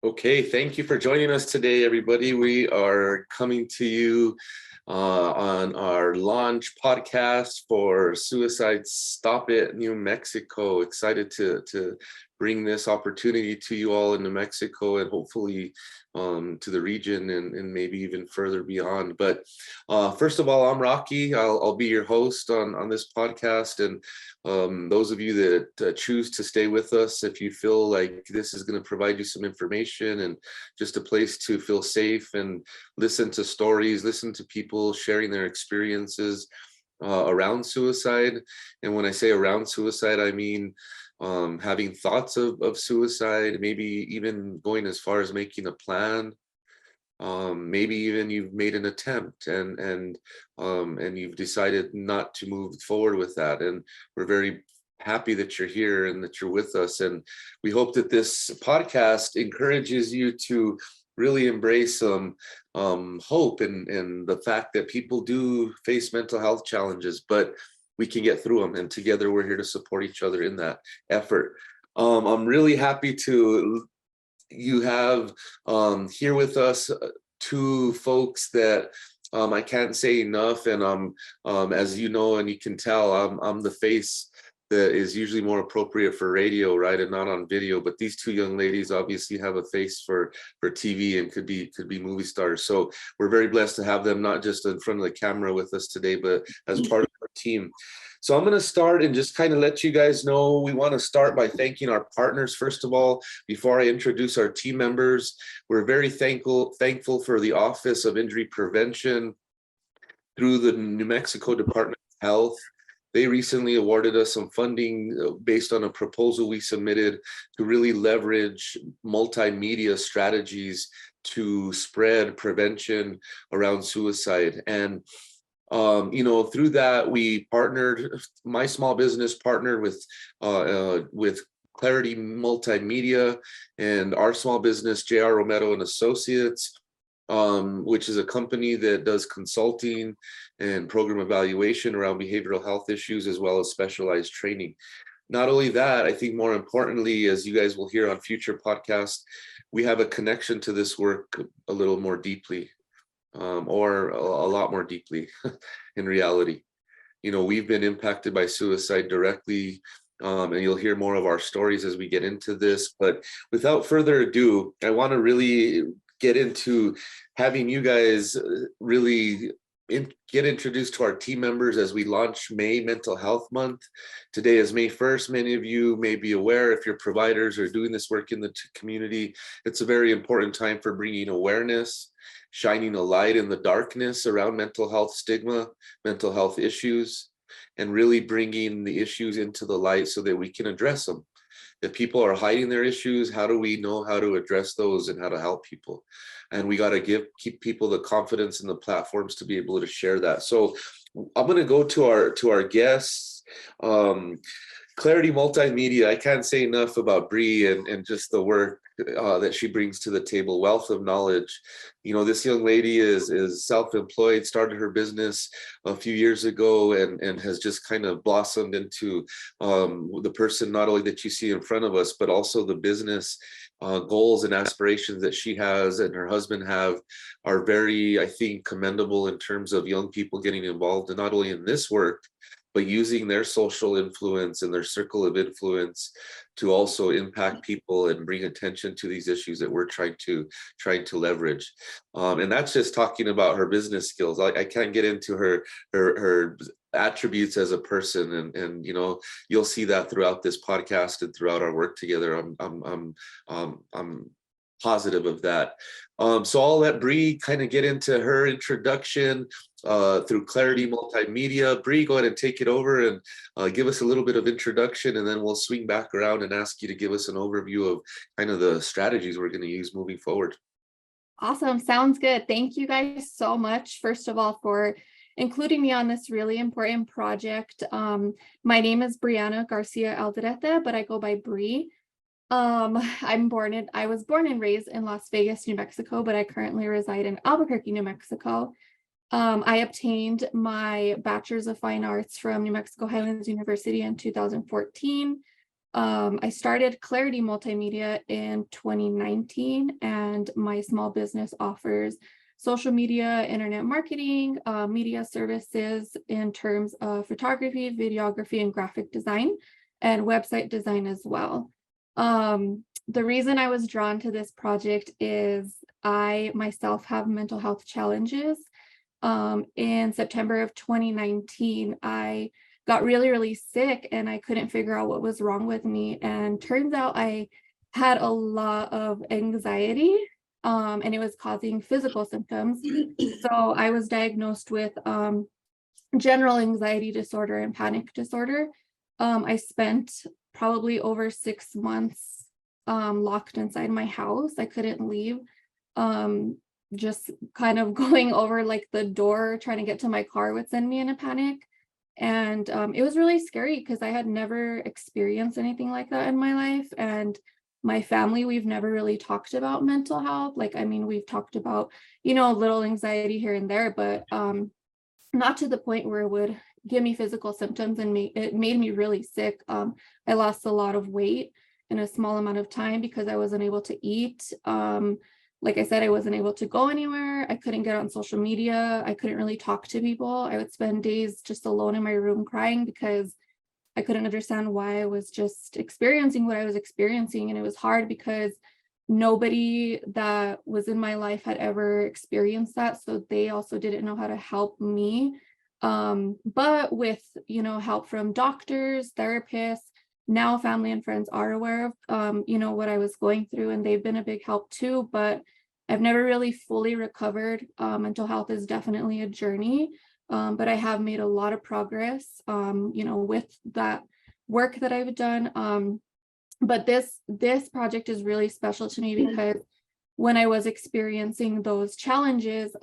Okay, thank you for joining us today, everybody. We are coming to you on our launch podcast for Suicide Stop It New Mexico. Excited to bring this opportunity to you all in New Mexico and hopefully to the region and maybe even further beyond. But first of all, I'm Rocky. I'll be your host on this podcast. And those of you that choose to stay with us, if you feel like this is going to provide you some information and just a place to feel safe and listen to stories, listen to people sharing their experiences around suicide. And when I say around suicide, I mean having thoughts of suicide, maybe even going as far as making a plan. Maybe even you've made an attempt and you've decided not to move forward with that. And we're very happy that you're here and that you're with us. And we hope that this podcast encourages you to really embrace some hope and the fact that people do face mental health challenges, but we can get through them. And together we're here to support each other in that effort. I'm really happy to you have here with us two folks that I can't say enough. And as you know, and you can tell, I'm the face that is usually more appropriate for radio, right, and not on video. But these two young ladies obviously have a face for TV and could be movie stars. So we're very blessed to have them not just in front of the camera with us today, but as part of our team. So I'm going to start and just kind of let you guys know, we want to start by thanking our partners. First of all, before I introduce our team members, we're very thankful for the Office of Injury Prevention through the New Mexico Department of Health. They recently awarded us some funding based on a proposal we submitted to really leverage multimedia strategies to spread prevention around suicide. And through that, we partnered, my small business partnered with Klerede Multimedia and our small business, JR Romero and Associates, which is a company that does consulting and program evaluation around behavioral health issues, as well as specialized training. Not only that, I think more importantly, as you guys will hear on future podcasts, we have a connection to this work a little more deeply. Or a lot more deeply in reality. We've been impacted by suicide directly, and you'll hear more of our stories as we get into this. But without further ado, I want to really get into having you guys really get introduced to our team members as we launch May Mental Health Month. Today is May 1st. Many of you may be aware, if you're providers or doing this work in the community, it's a very important time for bringing awareness, shining a light in the darkness around mental health stigma, mental health issues, and really bringing the issues into the light so that we can address them. If people are hiding their issues, how do we know how to address those and how to help people? And we got to keep people the confidence and the platforms to be able to share that. So I'm going to go to our guests. Klerede Multimedia, I can't say enough about Bree and just the work that she brings to the table, wealth of knowledge. This young lady is self-employed, started her business a few years ago and has just kind of blossomed into the person not only that you see in front of us, but also the business goals and aspirations that she has and her husband have are very, I think, commendable in terms of young people getting involved, and not only in this work, but using their social influence and their circle of influence to also impact people and bring attention to these issues that we're trying to leverage. And that's just talking about her business skills. I can't get into her attributes as a person, and you'll see that throughout this podcast and throughout our work together. I'm positive of that. So I'll let Bree kind of get into her introduction through Klerede Multimedia. Bree, go ahead and take it over and give us a little bit of introduction, and then we'll swing back around and ask you to give us an overview of kind of the strategies we're going to use moving forward. Awesome. Sounds good. Thank you guys so much, first of all, for including me on this really important project. My name is Brianna Garcia Alderete, but I go by Bree. I was born and raised in Las Vegas, New Mexico, but I currently reside in Albuquerque, New Mexico. I obtained my Bachelor's of Fine Arts from New Mexico Highlands University in 2014. I started Klerede Multimedia in 2019, and my small business offers social media, internet marketing, media services in terms of photography, videography, and graphic design, and website design as well. The reason I was drawn to this project is I myself have mental health challenges. In September of 2019, I got really, really sick and I couldn't figure out what was wrong with me. And turns out I had a lot of anxiety, and it was causing physical symptoms. So I was diagnosed with general anxiety disorder and panic disorder. I spent probably over 6 months locked inside my house. I couldn't leave. Just kind of going over like the door, trying to get to my car would send me in a panic. And it was really scary because I had never experienced anything like that in my life. And my family, we've never really talked about mental health. Like, I mean, we've talked about, you know, a little anxiety here and there, but not to the point where it would give me physical symptoms, and it made me really sick. I lost a lot of weight in a small amount of time because I wasn't able to eat. Like I said, I wasn't able to go anywhere. I couldn't get on social media. I couldn't really talk to people. I would spend days just alone in my room crying because I couldn't understand why I was just experiencing what I was experiencing. And it was hard because nobody that was in my life had ever experienced that. So they also didn't know how to help me. But with, you know, help from doctors, therapists, now family and friends are aware of, you know, what I was going through, and they've been a big help too, but I've never really fully recovered. Mental health is definitely a journey, but I have made a lot of progress, you know, with that work that I've done. But this project is really special to me because when I was experiencing those challenges,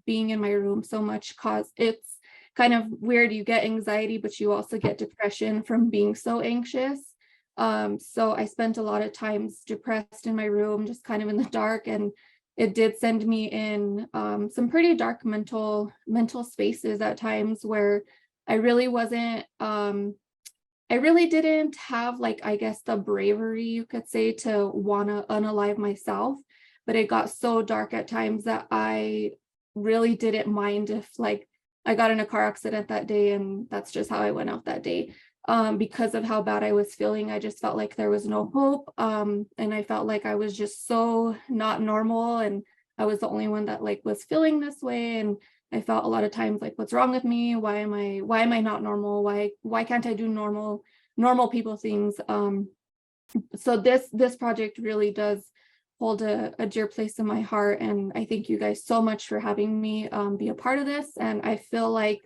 being in my room so much, it's kind of weird. You get anxiety, but you also get depression from being so anxious. So I spent a lot of times depressed in my room, just kind of in the dark, and it did send me in some pretty dark mental spaces at times where I really wasn't, I really didn't have, like, I guess the bravery, you could say, to want to unalive myself. But it got so dark at times that I really didn't mind if, like, I got in a car accident that day and that's just how I went out that day. Because of how bad I was feeling, I just felt like there was no hope. And I felt like I was just so not normal, and I was the only one that, like, was feeling this way. And I felt a lot of times like, what's wrong with me? Why am I not normal? Why can't I do normal people things? So this project really does hold a dear place in my heart, and I thank you guys so much for having me be a part of this. And I feel like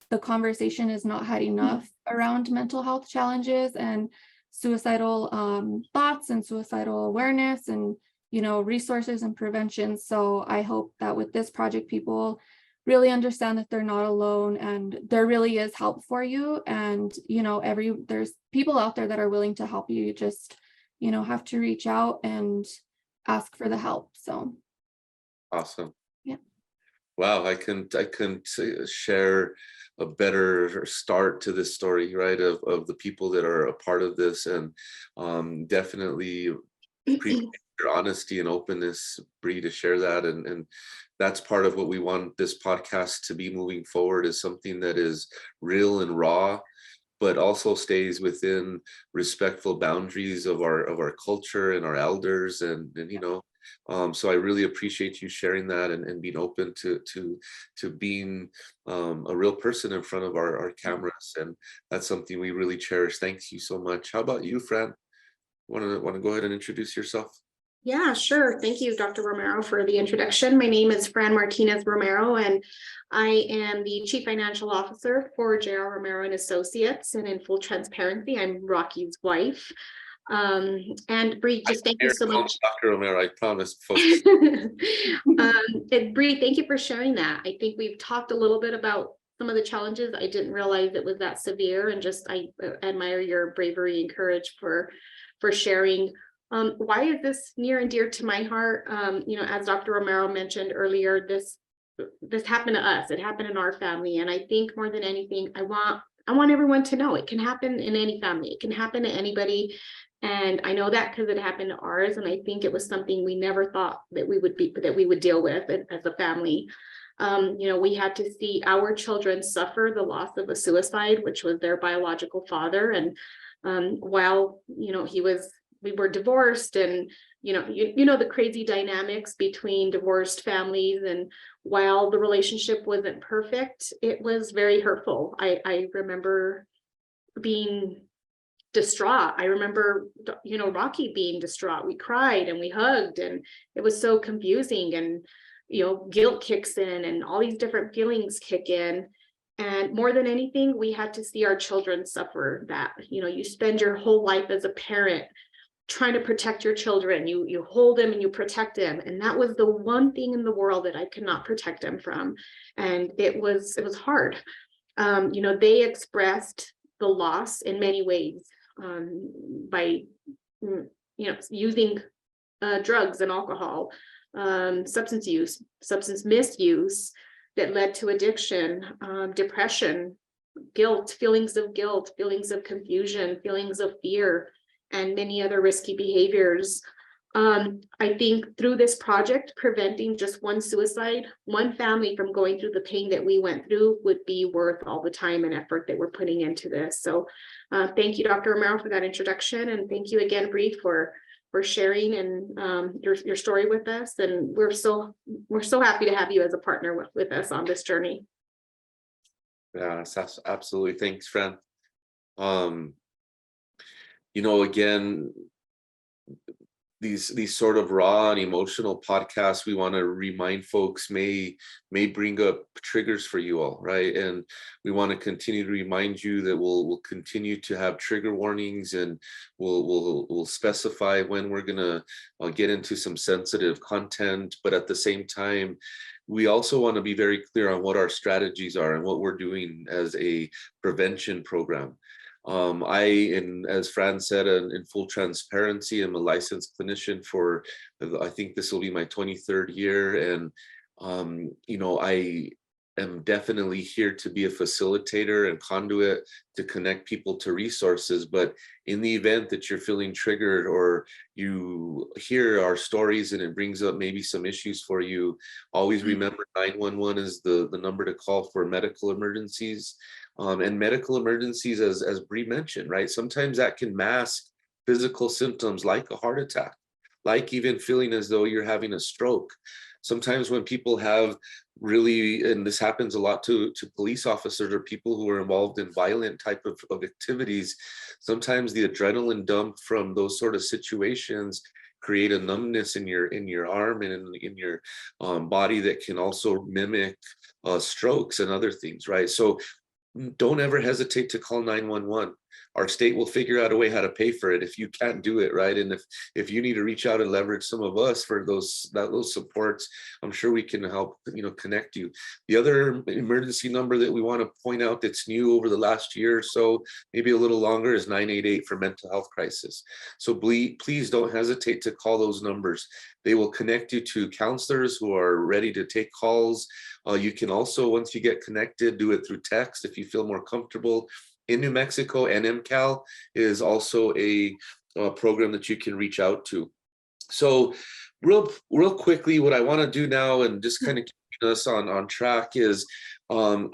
the conversation is not had enough around mental health challenges and suicidal thoughts and suicidal awareness, and, you know, resources and prevention. So I hope that with this project, people really understand that they're not alone and there really is help for you. And, you know, there's people out there that are willing to help you. You just, you know, have to reach out and ask for the help. So Awesome. yeah. Wow, I couldn't share a better start to this story, right? Of the people that are a part of this, and definitely appreciate your honesty and openness, Bree, to share that. And that's part of what we want this podcast to be moving forward, is something that is real and raw, but also stays within respectful boundaries of our culture and our elders, and you know. So I really appreciate you sharing that and being open to being a real person in front of our cameras, and that's something we really cherish. Thanks you so much. How about you, Fran? Want to go ahead and introduce yourself? Yeah, sure. Thank you, Dr. Romero, for the introduction. My name is Fran Martinez Romero, and I am the Chief Financial Officer for JR Romero and Associates. And in full transparency, I'm Rocky's wife. And Bree, just thank you so much. Dr. Romero, I promise, folks. And Bree, thank you for sharing that. I think we've talked a little bit about some of the challenges. I didn't realize it was that severe, and just I admire your bravery and courage for sharing. Why is this near and dear to my heart? You know, as Dr. Romero mentioned earlier, this happened to us. It happened in our family. And I think more than anything, I want I want everyone to know it can happen in any family. It can happen to anybody. And I know that because it happened to ours. And I think it was something we never thought that we would deal with as a family. We had to see our children suffer the loss of a suicide, which was their biological father. And while, we were divorced, and, the crazy dynamics between divorced families. And while the relationship wasn't perfect, it was very hurtful. I remember being distraught. I remember, Rocky being distraught. We cried and we hugged, and it was so confusing, and, guilt kicks in and all these different feelings kick in. And more than anything, we had to see our children suffer that. You spend your whole life as a parent trying to protect your children. You hold them and you protect them. And that was the one thing in the world that I could not protect them from. And it was hard. They expressed the loss in many ways, by, using drugs and alcohol, substance misuse that led to addiction, depression, feelings of confusion, feelings of fear, and many other risky behaviors. I think through this project, preventing just one suicide, one family from going through the pain that we went through would be worth all the time and effort that we're putting into this. So thank you, Dr. Romero, for that introduction. And thank you again, Bree, for sharing and your story with us. And we're so happy to have you as a partner with us on this journey. Yes, absolutely. Thanks, Fran. Again, these sort of raw and emotional podcasts, we want to remind folks may bring up triggers for you all, right? And we want to continue to remind you that we'll continue to have trigger warnings, and we'll specify when we're gonna get into some sensitive content. But at the same time, we also want to be very clear on what our strategies are and what we're doing as a prevention program. As Fran said, in full transparency, I'm a licensed clinician for, I think this will be my 23rd year. And, I am definitely here to be a facilitator and conduit to connect people to resources. But in the event that you're feeling triggered, or you hear our stories and it brings up maybe some issues for you, always remember 911 is the number to call for medical emergencies. And medical emergencies, as Bree mentioned, right? Sometimes that can mask physical symptoms like a heart attack, like even feeling as though you're having a stroke. Sometimes when people have really, and this happens a lot to police officers or people who are involved in violent type of activities, sometimes the adrenaline dump from those sort of situations create a numbness in your arm and in your body that can also mimic strokes and other things, right? So don't ever hesitate to call 911. Our state will figure out a way how to pay for it if you can't do it, right? And if you need to reach out and leverage some of us for those supports, I'm sure we can help, connect you. The other emergency number that we want to point out that's new over the last year or so, maybe a little longer, is 988 for mental health crisis. So please don't hesitate to call those numbers. They will connect you to counselors who are ready to take calls. You can also, once you get connected, do it through text if you feel more comfortable. In New Mexico, NMCAL is also a program that you can reach out to. So real quickly, what I want to do now, and just kind of keeping us on track, is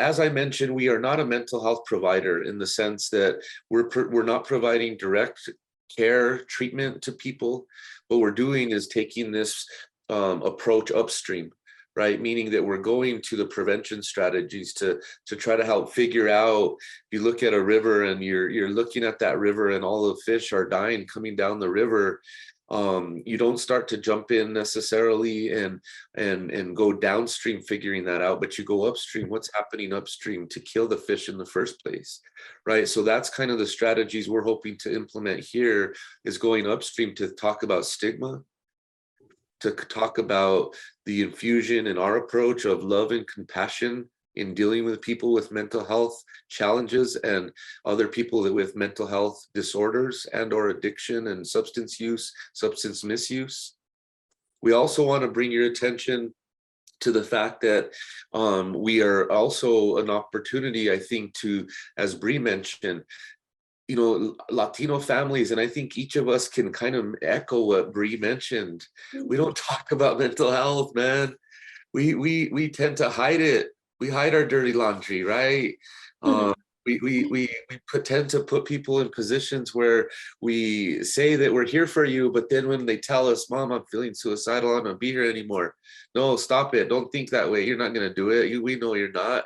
as I mentioned, we are not a mental health provider in the sense that we're not providing direct care treatment to people. What we're doing is taking this approach upstream, right? Meaning that we're going to the prevention strategies to try to help figure out. You look at a river and you're looking at that river and all the fish are dying coming down the river. You don't start to jump in necessarily and go downstream figuring that out, but you go upstream. What's happening upstream to kill the fish in the first place, right? So that's kind of the strategies we're hoping to implement here, is going upstream to talk about stigma, to talk about the infusion in our approach of love and compassion in dealing with people with mental health challenges and other people with mental health disorders and or addiction and substance use, substance misuse. We also want to bring your attention to the fact that we are also an opportunity, I think, to, as Bree mentioned, you know, Latino families, and I think each of us can kind of echo what Bree mentioned. We don't talk about mental health, man. We tend to hide it. We hide our dirty laundry, right? We tend to put people in positions where we say that we're here for you, but then when they tell us, Mom, I'm feeling suicidal, I'm not gonna be here anymore. No, stop it. Don't think that way. You're not gonna do it. We know you're not,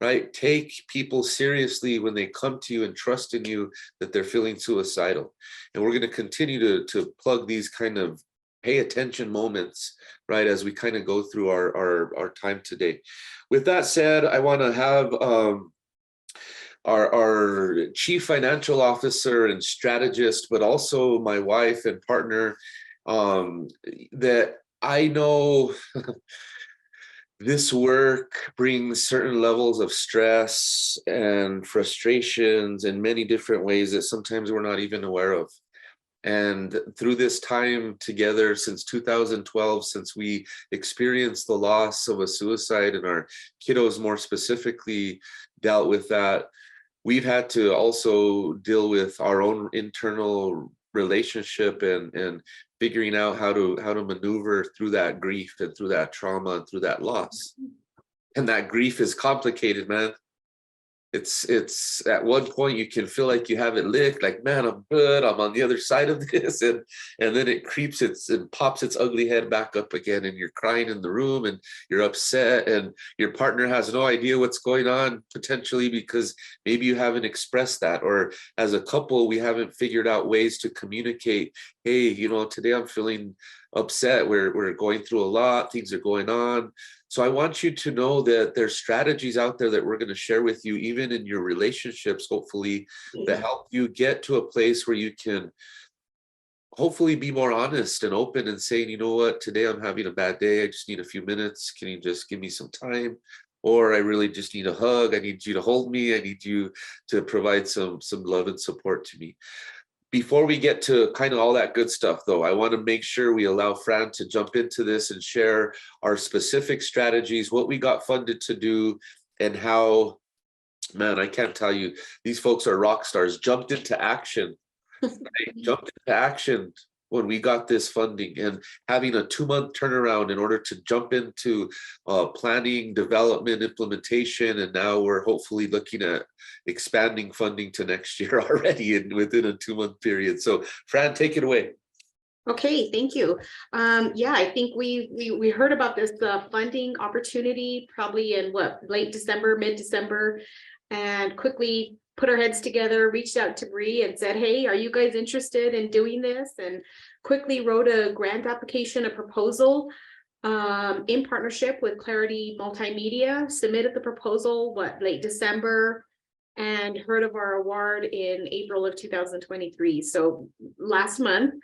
right? Take people seriously when they come to you and trust in you that they're feeling suicidal. And we're gonna continue to plug these kind of pay attention moments, right, as we kind of go through our time today. With that said, I want to have our chief financial officer and strategist, but also my wife and partner, that I know this work brings certain levels of stress and frustrations in many different ways that sometimes we're not even aware of. And through this time together since 2012, since we experienced the loss of a suicide and our kiddos more specifically dealt with that, we've had to also deal with our own internal relationship and figuring out how to maneuver through that grief and through that trauma and through that loss. And that grief is complicated, man. It's at one point you can feel like you have it licked, like, man, I'm good, I'm on the other side of this, and then it creeps and pops its ugly head back up again, and you're crying in the room and you're upset, and your partner has no idea what's going on, potentially because maybe you haven't expressed that, or as a couple we haven't figured out ways to communicate, hey, you know, today I'm feeling upset, we're going through a lot, things are going on. So I want you to know that there's strategies out there that we're going to share with you, even in your relationships, hopefully, that help you get to a place where you can hopefully be more honest and open and saying, you know what, today I'm having a bad day. I just need a few minutes. Can you just give me some time? Or I really just need a hug. I need you to hold me. I need you to provide some love and support to me. Before we get to kind of all that good stuff, though, I want to make sure we allow Fran to jump into this and share our specific strategies, what we got funded to do, and how, man, I can't tell you, these folks are rock stars, jumped into action, right? Jumped into action when we got this funding, and having a 2-month turnaround in order to jump into planning, development, implementation, and now we're hopefully looking at expanding funding to next year already and within a 2-month period. So Fran, take it away. Okay, thank you. Yeah, I think we heard about this funding opportunity probably in late December, mid-December, and quickly put our heads together, reached out to Bree and said, hey, are you guys interested in doing this? And quickly wrote a grant application, a proposal in partnership with Klerede Multimedia, submitted the proposal, late December, and heard of our award in April of 2023. So last month.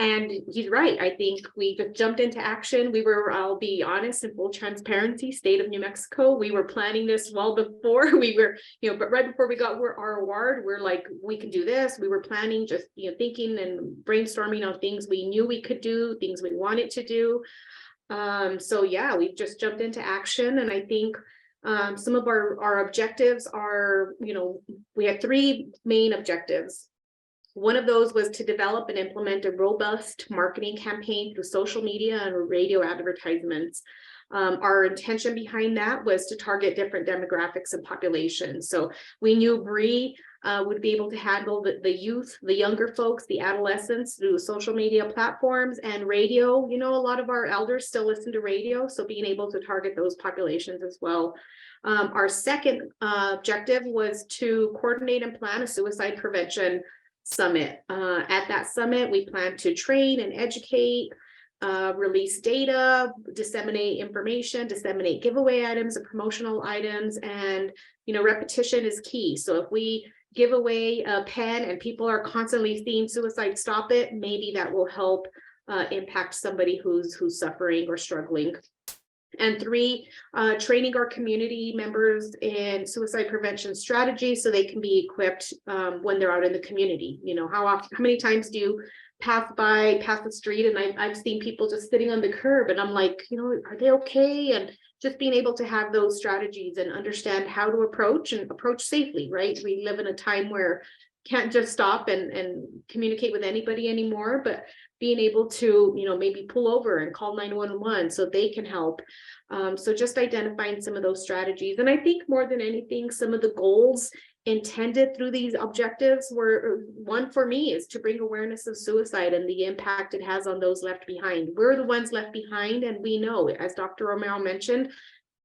And he's right. I think we just jumped into action. I'll be honest, in full transparency, state of New Mexico, we were planning this well before we were, but right before we got our award, we're like, we can do this. We were planning, just, thinking and brainstorming on things we knew we could do, things we wanted to do. So yeah, we've just jumped into action. And I think some of our objectives are, we had 3 main objectives. One of those was to develop and implement a robust marketing campaign through social media and radio advertisements. Our intention behind that was to target different demographics and populations. So we knew Bree would be able to handle the youth, the younger folks, the adolescents through social media platforms and radio. A lot of our elders still listen to radio, so being able to target those populations as well. Our second objective was to coordinate and plan a suicide prevention summit. At that summit, we plan to train and educate, release data, disseminate information, disseminate giveaway items and promotional items, and repetition is key. So if we give away a pen and people are constantly seeing suicide, stop it, maybe that will help impact somebody who's suffering or struggling. And 3, training our community members in suicide prevention strategies so they can be equipped when they're out in the community. How many times do you pass the street, and I've seen people just sitting on the curb, and I'm like, are they okay? And just being able to have those strategies and understand how to approach safely, right? We live in a time where can't just stop and communicate with anybody anymore, but being able to, maybe pull over and call 911 so they can help. So just identifying some of those strategies. And I think more than anything, some of the goals intended through these objectives were, one for me is to bring awareness of suicide and the impact it has on those left behind. We're the ones left behind, and we know, as Dr. Romero mentioned,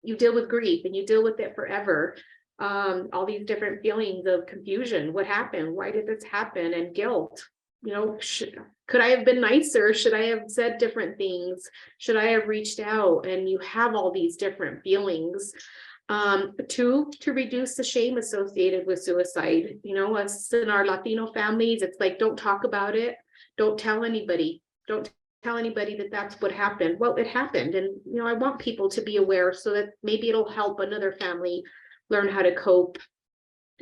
you deal with grief and you deal with it forever. All these different feelings of confusion. What happened? Why did this happen? And guilt. Could I have been nicer? Should I have said different things? Should I have reached out? And you have all these different feelings. To reduce the shame associated with suicide. Us in our Latino families, it's like, don't talk about it. Don't tell anybody. Don't tell anybody that that's what happened. Well, it happened. And, I want people to be aware so that maybe it'll help another family learn how to cope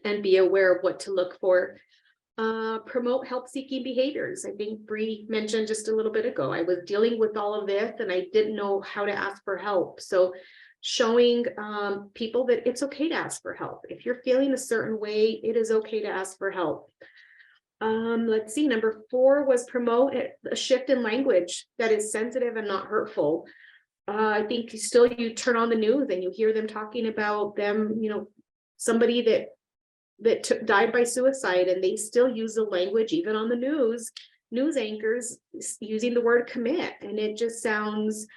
and be aware of what to look for. Promote help-seeking behaviors. I think Bree mentioned just a little bit ago, I was dealing with all of this and I didn't know how to ask for help. So showing people that it's okay to ask for help. If you're feeling a certain way, it is okay to ask for help. Let's see, number 4 was promote a shift in language that is sensitive and not hurtful. I think you turn on the news and you hear them talking about them, somebody that died by suicide, and they still use the language, even on the news anchors using the word commit, and it just sounds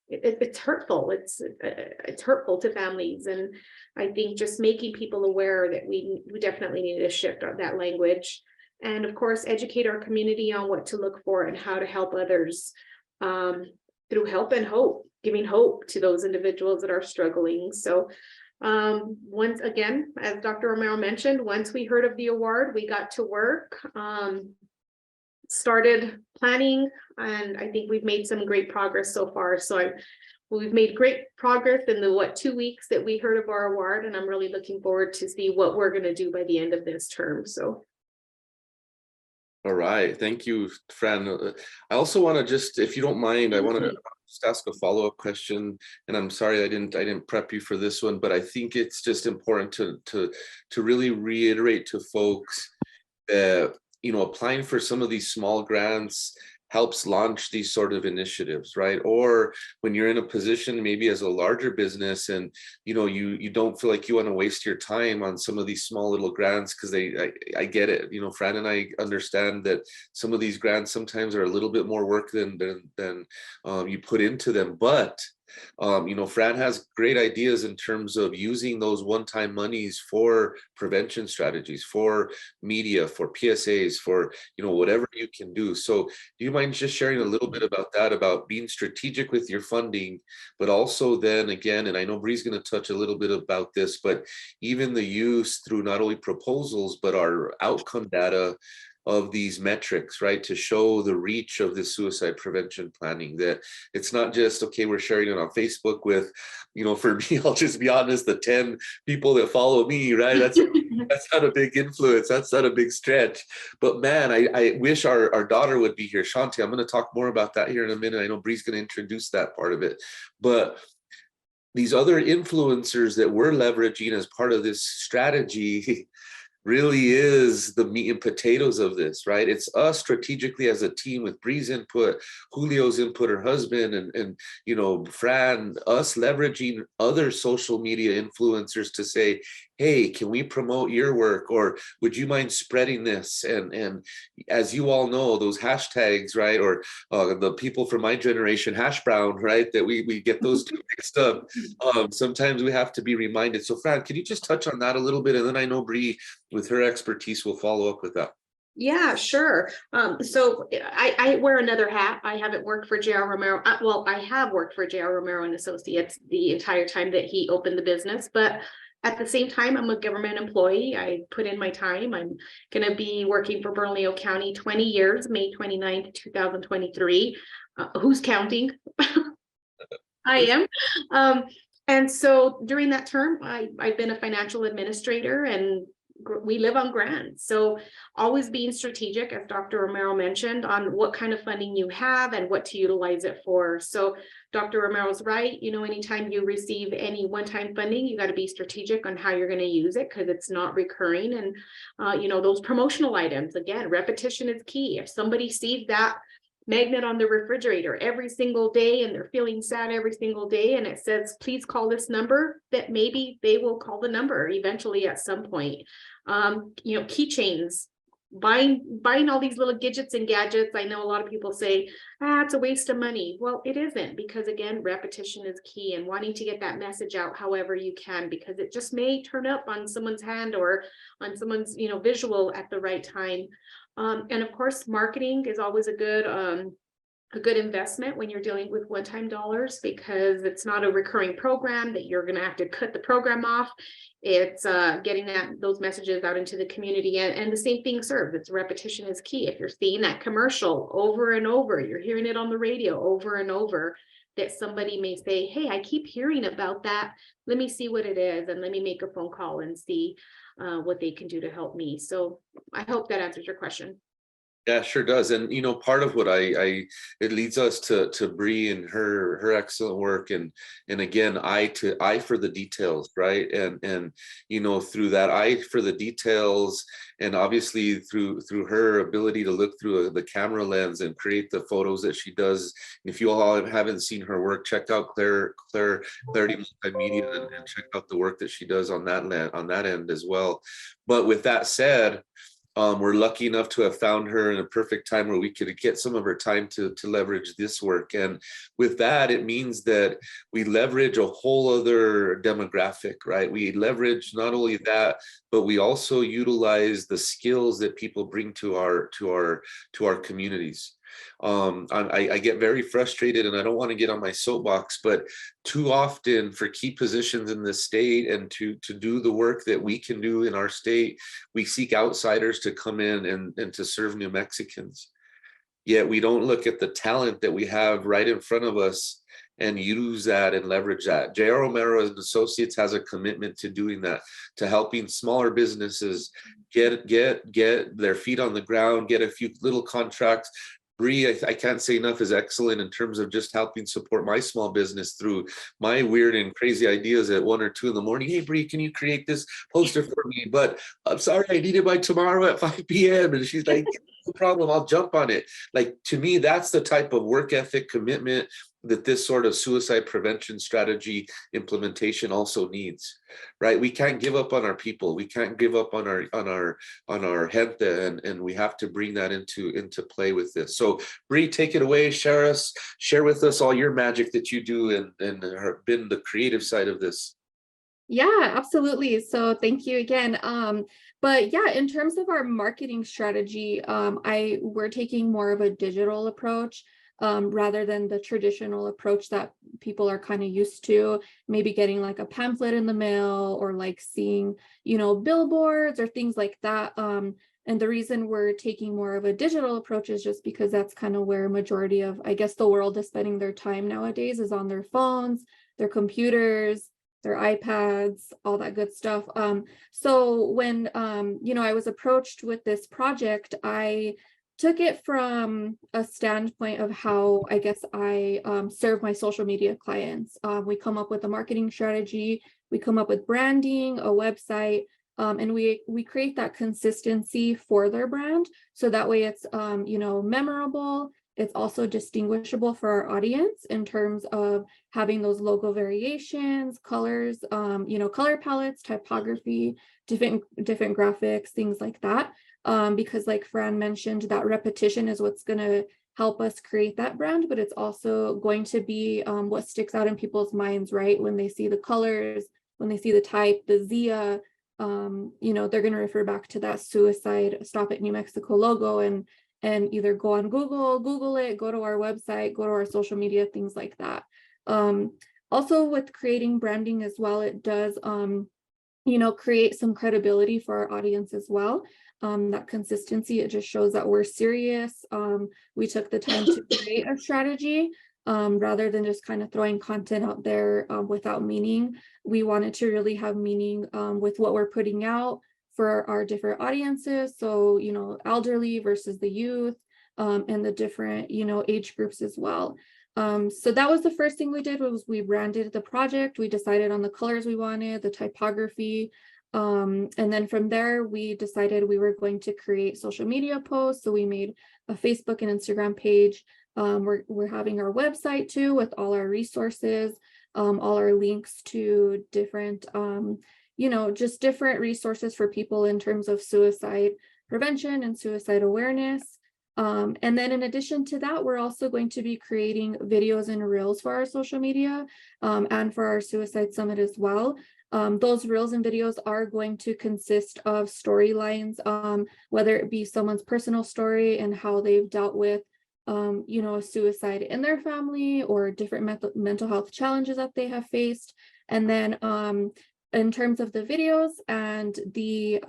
it's hurtful. It's hurtful to families, and I think just making people aware that we definitely need to shift that language, and of course educate our community on what to look for and how to help others through help and hope, giving hope to those individuals that are struggling. So once again, as Dr. Romero mentioned, once we heard of the award, we got to work, started planning, and I think we've made some great progress so far. So we've made great progress in the 2 weeks that we heard of our award, and I'm really looking forward to see what we're going to do by the end of this term. So. All right, thank you, Fran. I also want to just, if you don't mind, I want to just ask a follow-up question, and I'm sorry I didn't prep you for this one, but I think it's just important to really reiterate to folks that applying for some of these small grants helps launch these sort of initiatives, right? Or when you're in a position maybe as a larger business and you don't feel like you want to waste your time on some of these small little grants, because I get it. Fran and I understand that some of these grants sometimes are a little bit more work than you put into them, but Fran has great ideas in terms of using those one-time monies for prevention strategies, for media, for PSAs, for whatever you can do. So do you mind just sharing a little bit about that, about being strategic with your funding, but also then again, and I know Bree's going to touch a little bit about this, but even the use through not only proposals, but our outcome data of these metrics, right, to show the reach of this suicide prevention planning, that it's not just, okay, we're sharing it on Facebook with, for me, I'll just be honest, the 10 people that follow me, right, that's not a big influence, that's not a big stretch. But man, I wish our daughter would be here. Shanti, I'm going to talk more about that here in a minute. I know Bree's going to introduce that part of it, but these other influencers that we're leveraging as part of this strategy really is the meat and potatoes of this, right? It's us strategically as a team with Bree's input, Julio's input, her husband, and Fran, us leveraging other social media influencers to say, hey, can we promote your work? Or would you mind spreading this? And as you all know, those hashtags, right? Or the people from my generation, hash brown, right? That we get those two mixed up. Sometimes we have to be reminded. So Fran, can you just touch on that a little bit? And then I know Bree, with her expertise, will follow up with that. Yeah, sure. So I wear another hat. I haven't worked for J.R. Romero. Well, I have worked for J.R. Romero and Associates the entire time that he opened the business, but at the same time, I'm a government employee. I put in my time. I'm going to be working for Bernalillo County 20 years, May 29th, 2023. Who's counting? I am. And so during that term, I've been a financial administrator, and we live on grants. So always being strategic, as Dr. Romero mentioned, on what kind of funding you have and what to utilize it for. So Dr. Romero's right. You know, anytime you receive any one-time funding, you got to be strategic on how you're going to use it, because it's not recurring. And, you know, those promotional items, again, repetition is key. If somebody sees that magnet on the refrigerator every single day and they're feeling sad every single day, and it says, please call this number, that maybe they will call the number eventually at some point. You know, keychains, buying all these little gadgets and gadgets. I know a lot of people say, it's a waste of money. Well, it isn't, because again, repetition is key, and wanting to get that message out however you can, because it just may turn up on someone's hand or on someone's, you know, visual at the right time. And of course, marketing is always a good investment when you're dealing with one-time dollars, because it's not a recurring program that you're going to have to cut the program off. It's getting those messages out into the community, and the same thing serves. It's repetition is key. If you're seeing that commercial over and over, you're hearing it on the radio over and over, that somebody may say, hey, I keep hearing about that. Let me see what it is, and let me make a phone call and see what they can do to help me. So I hope that answers your question. Yeah, sure does. And you know, part of what it leads us to Bree and her excellent work, and again, eye for the details, right? And you know, through that eye for the details, and obviously through her ability to look through the camera lens and create the photos that she does. If you all haven't seen her work, check out Klerede Multimedia and check out the work that she does on that end as well. But with that said, we're lucky enough to have found her in a perfect time where we could get some of her time to leverage this work. And with that, it means that we leverage a whole other demographic, right? We leverage not only that, but we also utilize the skills that people bring to our communities. I get very frustrated, and I don't want to get on my soapbox, but too often for key positions in the state and to do the work that we can do in our state, we seek outsiders to come in and to serve New Mexicans. Yet we don't look at the talent that we have right in front of us and use that and leverage that. J.R. Romero and Associates has a commitment to doing that, to helping smaller businesses get their feet on the ground, get a few little contracts. Bree, I can't say enough, is excellent in terms of just helping support my small business through my weird and crazy ideas at 1 or 2 in the morning. Hey, Bree, can you create this poster for me? But I'm sorry, I need it by tomorrow at 5 p.m. And she's like, no problem, I'll jump on it. Like, to me, that's the type of work ethic commitment that this sort of suicide prevention strategy implementation also needs, right? We can't give up on our people. We can't give up on our gente, and we have to bring that into play with this. So Bree, take it away. Share with us all your magic that you do and have been the creative side of this. Yeah, absolutely. So thank you again. But yeah, in terms of our marketing strategy, we're taking more of a digital approach. Rather than the traditional approach that people are kind of used to, maybe getting like a pamphlet in the mail or like seeing, you know, billboards or things like that. And the reason we're taking more of a digital approach is just because that's kind of where a majority of, I guess, the world is spending their time nowadays, is on their phones, their computers, their iPads, all that good stuff. So when, you know, I was approached with this project, I took it from a standpoint of how, I guess, I serve my social media clients. We come up with a marketing strategy, we come up with branding, a website, and we create that consistency for their brand. So that way it's, you know, memorable. It's also distinguishable for our audience in terms of having those logo variations, colors, you know, color palettes, typography, different graphics, things like that. Because like Fran mentioned, that repetition is what's going to help us create that brand, but it's also going to be what sticks out in people's minds, right? When they see the colors, when they see the type, the Zia, you know, they're going to refer back to that suicide Stop It New Mexico logo and either go on Google it, go to our website, go to our social media, things like that. Also with creating branding as well, it does, you know, create some credibility for our audience as well. That consistency, it just shows that we're serious. We took the time to create a strategy rather than just kind of throwing content out there without meaning. We wanted to really have meaning with what we're putting out for our different audiences. So, elderly versus the youth, and the different, age groups as well. So that was the first thing we did, was we branded the project. We decided on the colors we wanted, the typography. And then from there, we decided we were going to create social media posts. So we made a Facebook and Instagram page. We're having our website too, with all our resources, all our links to different, just different resources for people in terms of suicide prevention and suicide awareness. And then in addition to that, we're also going to be creating videos and reels for our social media, and for our Suicide Summit as well. Those reels and videos are going to consist of storylines, whether it be someone's personal story and how they've dealt with, a suicide in their family, or different mental health challenges that they have faced. And then in terms of the videos and the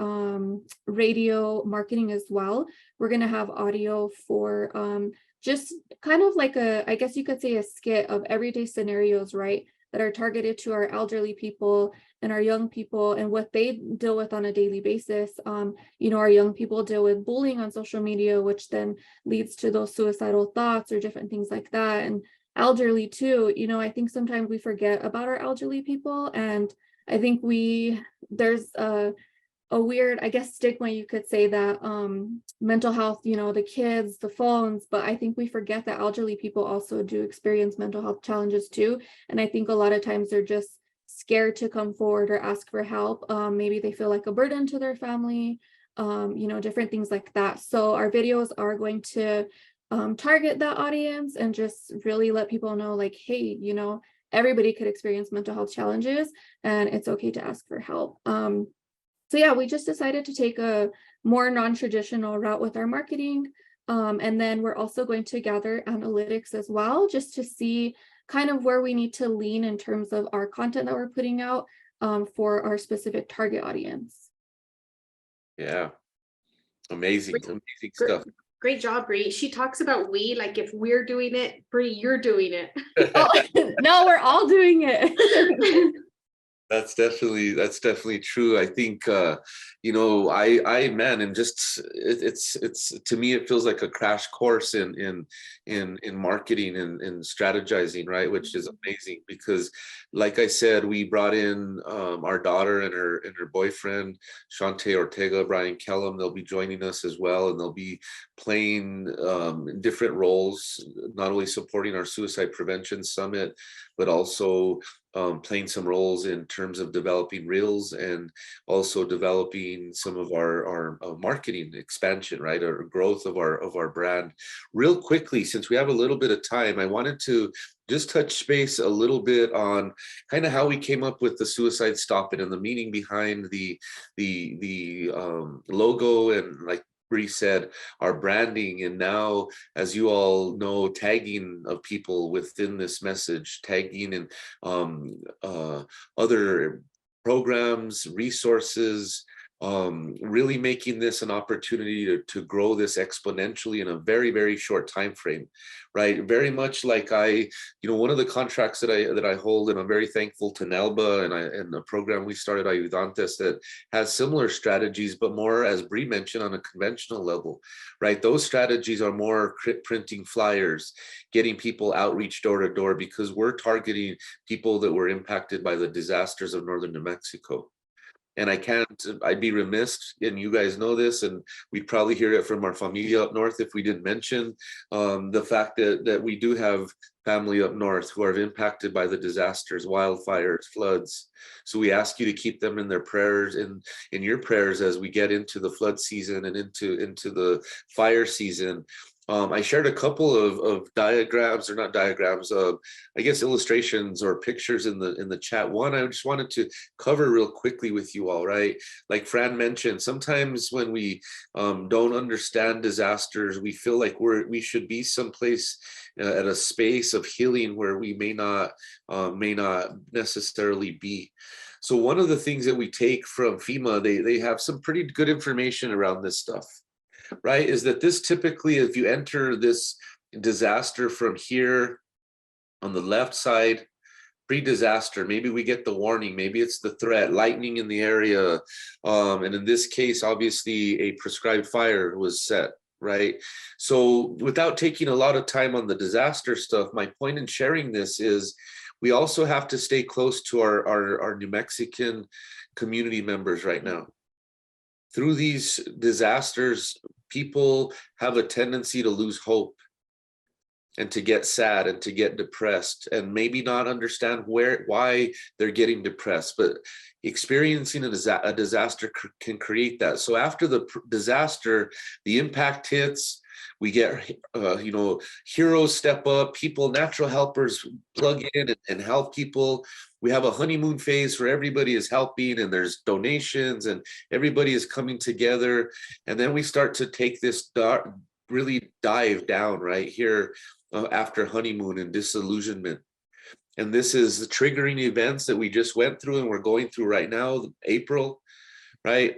radio marketing as well, we're going to have audio for just kind of like I guess you could say, a skit of everyday scenarios, right, that are targeted to our elderly people and our young people and what they deal with on a daily basis. Our young people deal with bullying on social media, which then leads to those suicidal thoughts or different things like that. And elderly too, I think sometimes we forget about our elderly people, and I think there's a weird, I guess, stigma, you could say, that mental health, the kids, the phones, but I think we forget that elderly people also do experience mental health challenges too. And I think a lot of times they're just scared to come forward or ask for help. Maybe they feel like a burden to their family, different things like that. So our videos are going to target that audience and just really let people know, like, hey, everybody could experience mental health challenges and it's okay to ask for help. So yeah, we just decided to take a more non-traditional route with our marketing. And then we're also going to gather analytics as well, just to see kind of where we need to lean in terms of our content that we're putting out for our specific target audience. Yeah, amazing stuff. Great job, Bree. She talks about we, like if we're doing it, Bree, you're doing it. Oh, no, we're all doing it. That's definitely true. I think man, and just it's to me, it feels like a crash course in marketing and strategizing, right? Which is amazing, because like I said, we brought in our daughter and her boyfriend, Shante Ortega, Brian Kellum. They'll be joining us as well, and they'll be playing different roles, not only supporting our suicide prevention summit, but also playing some roles in terms of developing reels, and also developing some of our marketing expansion, right, or growth of our brand. Real quickly, since we have a little bit of time, I wanted to just touch base a little bit on kind of how we came up with the Suicide StopIt and the meaning behind the logo, and, like Bree said, our branding, and now, as you all know, tagging of people within this message, tagging and other programs, resources, really making this an opportunity to grow this exponentially in a very, very short time frame, right? Very much like one of the contracts that I hold, and I'm very thankful to Nelba and the program we started, Ayudantes, that has similar strategies, but more, as Bree mentioned, on a conventional level, right? Those strategies are more printing flyers, getting people outreach door to door, because we're targeting people that were impacted by the disasters of northern New Mexico. And I'd be remiss, and you guys know this, and we'd probably hear it from our familia up north if we didn't mention the fact that we do have family up north who are impacted by the disasters, wildfires, floods. So we ask you to keep them in their prayers, in your prayers, as we get into the flood season and into the fire season. I shared a couple of diagrams, or not diagrams, I guess illustrations or pictures in the chat. One I just wanted to cover real quickly with you all, right? Like Fran mentioned, sometimes when we don't understand disasters, we feel like we should be someplace at a space of healing where we may not necessarily be. So one of the things that we take from FEMA, they have some pretty good information around this stuff, right? Is that this typically, if you enter this disaster from here on the left side, pre-disaster. Maybe we get the warning, maybe it's the threat, lightning in the area. And in this case, obviously a prescribed fire was set, right? So without taking a lot of time on the disaster stuff, my point in sharing this is we also have to stay close to our New Mexican community members right now. Through these disasters, people have a tendency to lose hope and to get sad and to get depressed and maybe not understand why they're getting depressed, but experiencing a disaster can create that. So after the disaster, the impact hits, we get, heroes step up, people, natural helpers plug in and help people. We have a honeymoon phase where everybody is helping and there's donations and everybody is coming together. And then we start to take this really dive down right here after honeymoon and disillusionment. And this is the triggering events that we just went through and we're going through right now, April, right?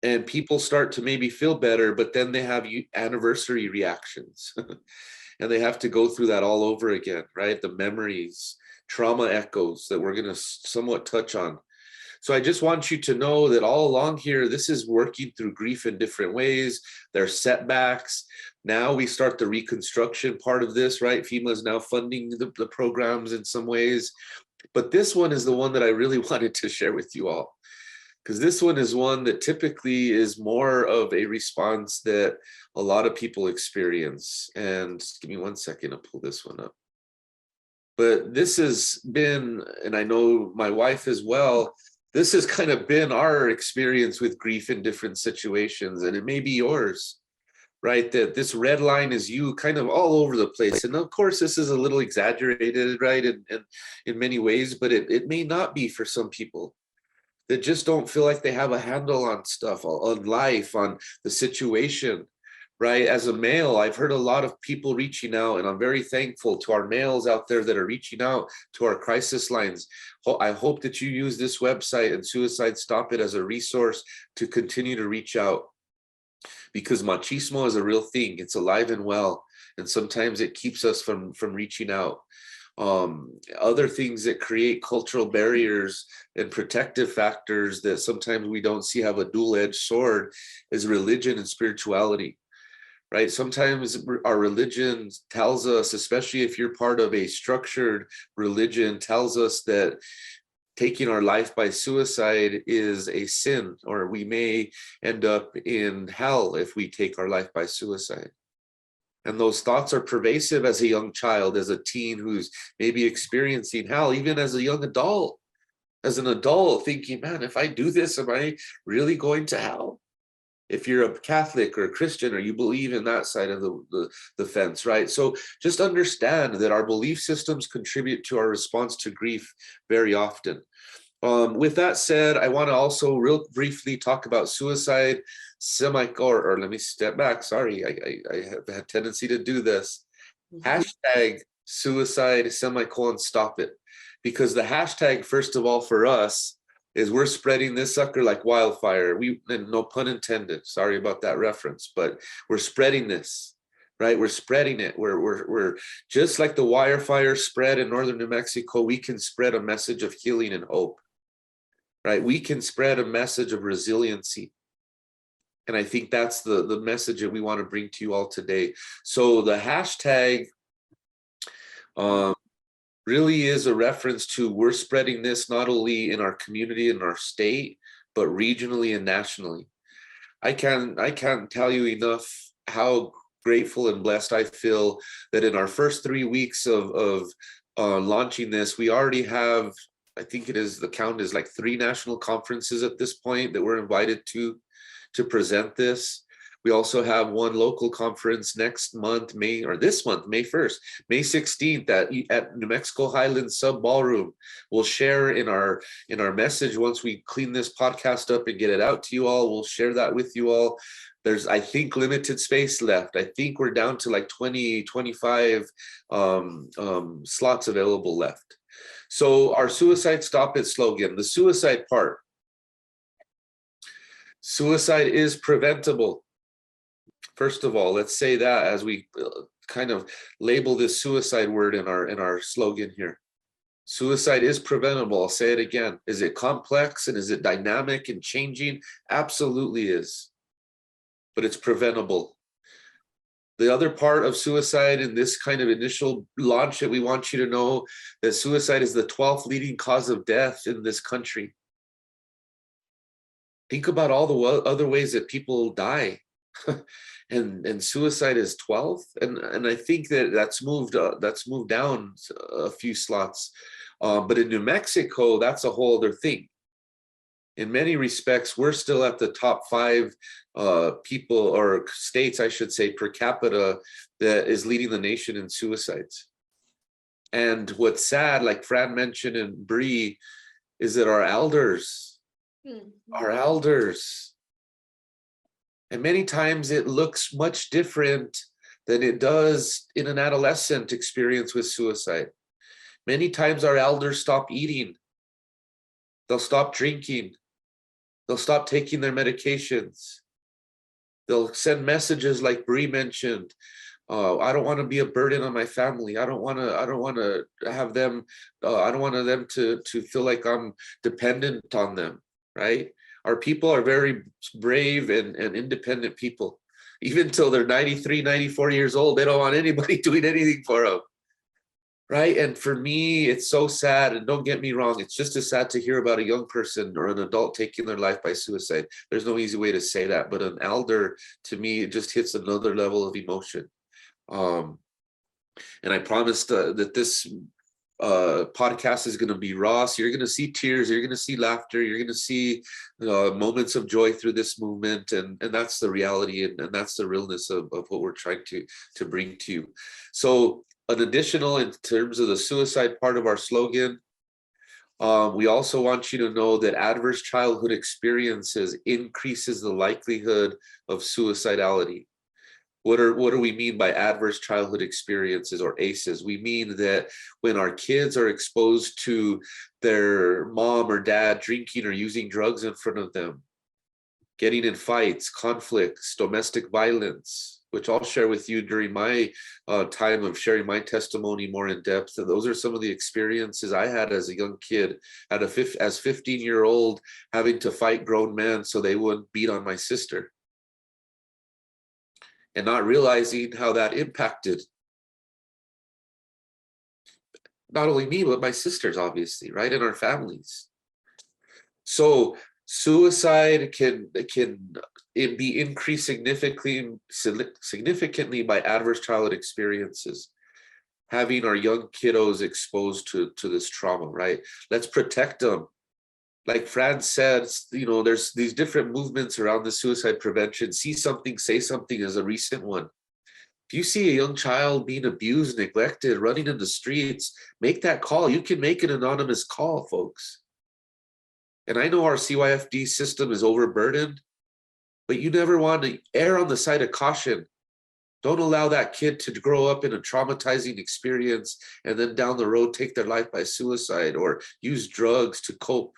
And people start to maybe feel better, but then they have anniversary reactions and they have to go through that all over again, right? The memories, trauma echoes that we're going to somewhat touch on. So I just want you to know that all along here, this is working through grief in different ways. There's setbacks. Now we start the reconstruction part of this, right? FEMA is now funding the programs in some ways. But this one is the one that I really wanted to share with you all, because this one is one that typically is more of a response that a lot of people experience. And give me 1 second to pull this one up. But this has been, and I know my wife as well, this has kind of been our experience with grief in different situations, and it may be yours, right? That this red line is you kind of all over the place. And of course, this is a little exaggerated, right? In many ways, but it may not be for some people that just don't feel like they have a handle on stuff, on life, on the situation, right? As a male, I've heard a lot of people reaching out, and I'm very thankful to our males out there that are reaching out to our crisis lines. I hope that you use this website and Suicide Stop It as a resource to continue to reach out, because machismo is a real thing. It's alive and well, and sometimes it keeps us from reaching out. Other things that create cultural barriers and protective factors that sometimes we don't see have a dual-edged sword is religion and spirituality. Right? Sometimes our religion tells us, especially if you're part of a structured religion, tells us that taking our life by suicide is a sin, or we may end up in hell if we take our life by suicide. And those thoughts are pervasive as a young child, as a teen who's maybe experiencing hell, even as a young adult, as an adult thinking, man, if I do this, am I really going to hell? If you're a Catholic or a Christian, or you believe in that side of the fence, right? So just understand that our belief systems contribute to our response to grief very often. With that said, I want to also real briefly talk about suicide, or let me step back. Sorry, I have a tendency to do this. Hashtag suicide, stop it. Because the hashtag, first of all, for us, is we're spreading this sucker like wildfire. And no pun intended, sorry about that reference, but we're spreading this, right? We're spreading it. We're just like the wildfire spread in northern New Mexico, we can spread a message of healing and hope, right? We can spread a message of resiliency. And I think that's the message that we want to bring to you all today. So the hashtag really is a reference to we're spreading this not only in our community and our state, but regionally and nationally. I can't tell you enough how grateful and blessed I feel that in our first 3 weeks of launching this, we already have, I think the count is like 3 national conferences at this point that we're invited to present this. We also have one local conference next month, May 1st, May 16th at New Mexico Highlands Sub Ballroom. We'll share in our message once we clean this podcast up and get it out to you all. We'll share that with you all. There's, I think, limited space left. I think we're down to like 25 slots available left. So our Suicide Stop It slogan, the suicide part. Suicide is preventable. First of all, let's say that as we kind of label this suicide word in our slogan here. Suicide is preventable. I'll say it again. Is it complex and is it dynamic and changing? Absolutely is. But it's preventable. The other part of suicide in this kind of initial launch that we want you to know that suicide is the 12th leading cause of death in this country. Think about all the other ways that people die. and suicide is 12th. And I think that that's moved down a few slots. But in New Mexico, that's a whole other thing. In many respects, we're still at the top 5 people or states, I should say, per capita that is leading the nation in suicides. And what's sad, like Fran mentioned and Bree, is that our elders, and many times it looks much different than it does in an adolescent experience with suicide. Many times our elders stop eating. They'll stop drinking. They'll stop taking their medications. They'll send messages like Bree mentioned. I don't want to be a burden on my family. I don't want to have them. I don't want them to feel like I'm dependent on them. Right? Our people are very brave and independent people. Even till they're 93, 94 years old, they don't want anybody doing anything for them. Right? And for me, it's so sad. And don't get me wrong, it's just as sad to hear about a young person or an adult taking their life by suicide. There's no easy way to say that. But an elder, to me, it just hits another level of emotion. And I promised that this podcast is going to be raw. So you're going to see tears, you're going to see laughter, you're going to see moments of joy through this movement. And that's the reality. And that's the realness of what we're trying to bring to you. So an additional, in terms of the suicide part of our slogan, we also want you to know that adverse childhood experiences increases the likelihood of suicidality. What do we mean by adverse childhood experiences, or ACEs? We mean that when our kids are exposed to their mom or dad drinking or using drugs in front of them, getting in fights, conflicts, domestic violence, which I'll share with you during my time of sharing my testimony more in depth. And those are some of the experiences I had as a young kid, as 15-year-old, having to fight grown men so they wouldn't beat on my sister. And not realizing how that impacted not only me, but my sisters, obviously, right, and our families. So suicide can be increased significantly by adverse childhood experiences. Having our young kiddos exposed to this trauma, right? Let's protect them. Like Fran said, there's these different movements around the suicide prevention. See something, say something is a recent one. If you see a young child being abused, neglected, running in the streets, make that call. You can make an anonymous call, folks. And I know our CYFD system is overburdened, but you never want to err on the side of caution. Don't allow that kid to grow up in a traumatizing experience and then down the road take their life by suicide or use drugs to cope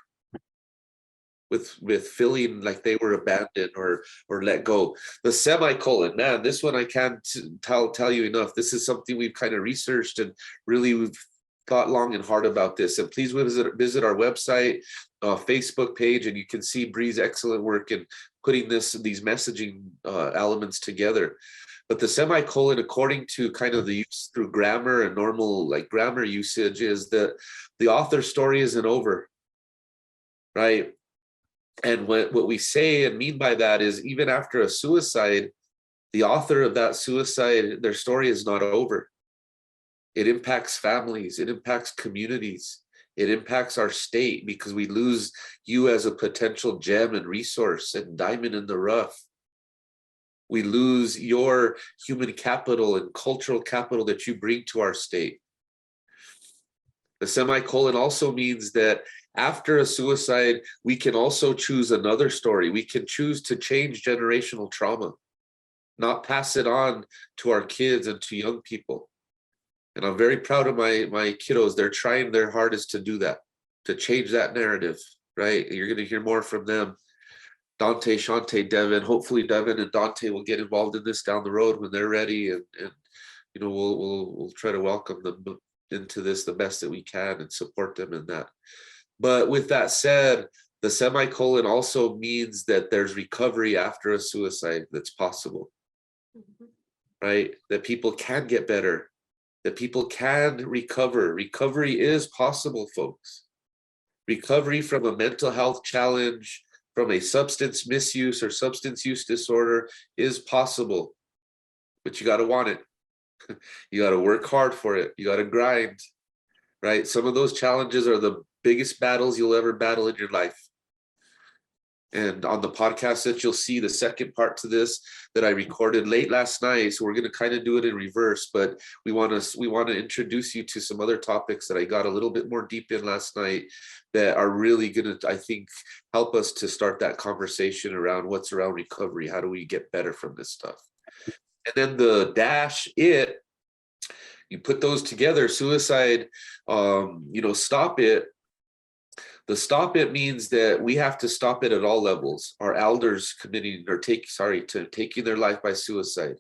with feeling like they were abandoned or let go. The semicolon, man, this one I can't tell you enough. This is something we've kind of researched and really we've thought long and hard about this. And please visit our website, Facebook page, and you can see Bree's excellent work in putting these messaging elements together. But the semicolon, according to kind of the use through grammar and normal like grammar usage, is that the author's story isn't over, right? And what we say and mean by that is even after a suicide, the author of that suicide, their story is not over. It impacts families, it impacts communities, it impacts our state because we lose you as a potential gem and resource and diamond in the rough. We lose your human capital and cultural capital that you bring to our state. The semicolon also means that after a suicide, we can also choose another story. We can choose to change generational trauma, not pass it on to our kids and to young people. And I'm very proud of my kiddos. They're trying their hardest to do that, to change that narrative, right? You're going to hear more from them. Dante, Shante, Devin. Hopefully Devin and Dante will get involved in this down the road when they're ready, and we'll try to welcome them. into this the best that we can and support them in that. But with that said, the semicolon also means that there's recovery after a suicide that's possible, right? That people can get better, that people can recover. Recovery is possible, folks. Recovery from a mental health challenge, from a substance misuse or substance use disorder is possible, but you got to want it. You got to work hard for it. You got to grind, right? Some of those challenges are the biggest battles you'll ever battle in your life. And on the podcast that you'll see, the second part to this that I recorded late last night, so we're going to kind of do it in reverse, but we want to introduce you to some other topics that I got a little bit more deep in last night that are really going to, I think, help us to start that conversation around what's around recovery. How do we get better from this stuff? And then the dash it, you put those together, suicide, stop it. The stop it means that we have to stop it at all levels. Our elders committing or taking their life by suicide.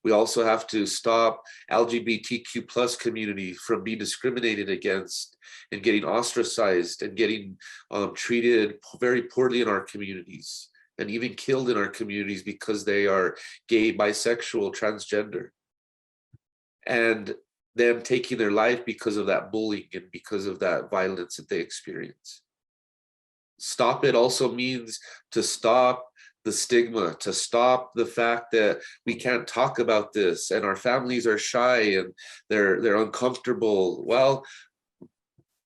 We also have to stop LGBTQ plus community from being discriminated against and getting ostracized and getting treated very poorly in our communities and even killed in our communities because they are gay, bisexual, transgender. And them taking their life because of that bullying and because of that violence that they experience. Stop it also means to stop the stigma, to stop the fact that we can't talk about this and our families are shy and they're uncomfortable. Well,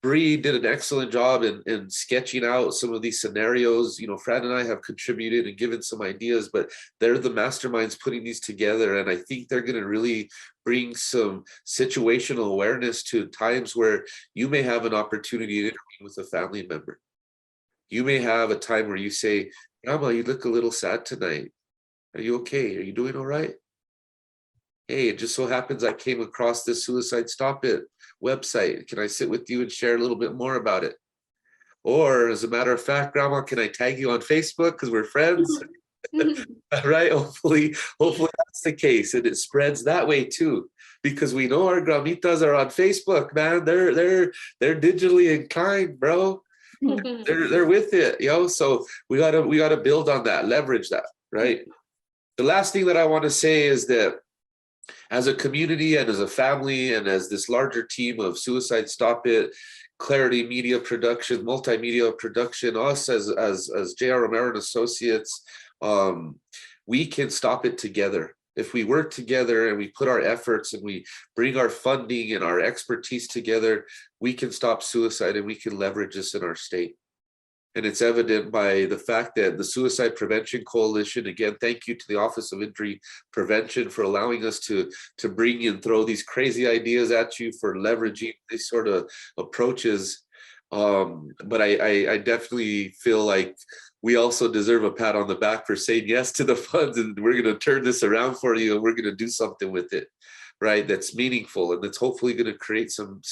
Bree did an excellent job in sketching out some of these scenarios. Fran and I have contributed and given some ideas, but they're the masterminds putting these together. And I think they're going to really bring some situational awareness to times where you may have an opportunity to intervene with a family member. You may have a time where you say, Grandma, you look a little sad tonight. Are you okay? Are you doing all right? Hey, it just so happens I came across this Suicide Stop It website. Can I sit with you and share a little bit more about it? Or as a matter of fact, Grandma, can I tag you on Facebook because we're friends? Right? Hopefully that's the case. And it spreads that way too. Because we know our gramitas are on Facebook, man. They're digitally inclined, bro. They're with it, So we gotta build on that, leverage that, right? The last thing that I want to say is that as a community and as a family and as this larger team of Suicide Stop It, Klerede Media Production, Multimedia Production, us as J.R. Romero and Associates, we can stop it together. If we work together and we put our efforts and we bring our funding and our expertise together, we can stop suicide and we can leverage this in our state. And it's evident by the fact that the Suicide Prevention Coalition, again, thank you to the Office of Injury Prevention for allowing us to bring and throw these crazy ideas at you for leveraging these sort of approaches. But I definitely feel like we also deserve a pat on the back for saying yes to the funds, and we're going to turn this around for you and we're going to do something with it, right? That's meaningful and that's hopefully going to create some